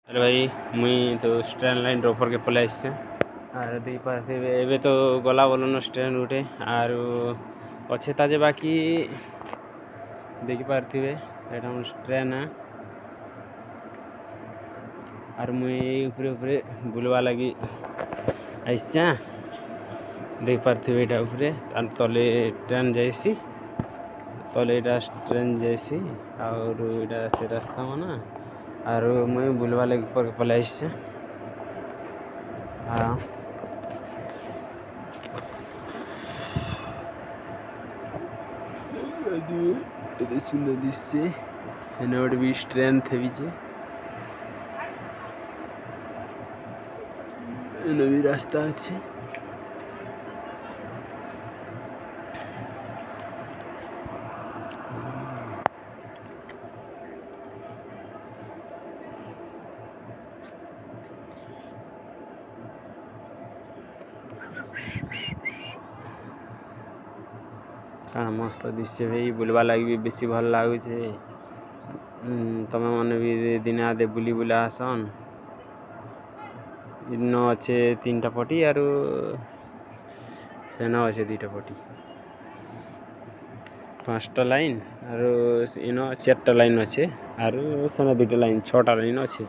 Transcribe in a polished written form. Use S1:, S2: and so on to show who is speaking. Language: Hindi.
S1: अरे भाई मुई तो ट्रेन लाइन रोफर के पलै आइसे आर देख पारे एबे तो गला बोलन ट्रेन गुटे आर अच्छे ताजे बाकी देखि पारे एटा ट्रेन आर मुई ऊपरे ऊपरे बुलवा लगी आइसा देख पारे एटा ऊपरे तले ट्रेन जाइसी तले ट्रेन जाइसी और एटा से रास्ता माना आर मुई बुलवा लगी ऊपर के पलै आइसे। हाँ ये सुंदर दिसছে एने गोटे भी ट्रेन थेबिचे एने भी रास्ता अच्छे कण मस्त दिसছে भाई बुलवा लगी भी बेसी भल लागुचे तमे मैंने भी दिन आदे बुली बुला आसन इन अच्छे 3टा पटी आर सेन अच्छे 2टा पटी 5टा लाइन आर इन 4टा लाइन अच्छे आर सेन 2टा लाइन 6टा लाइन अच्छे।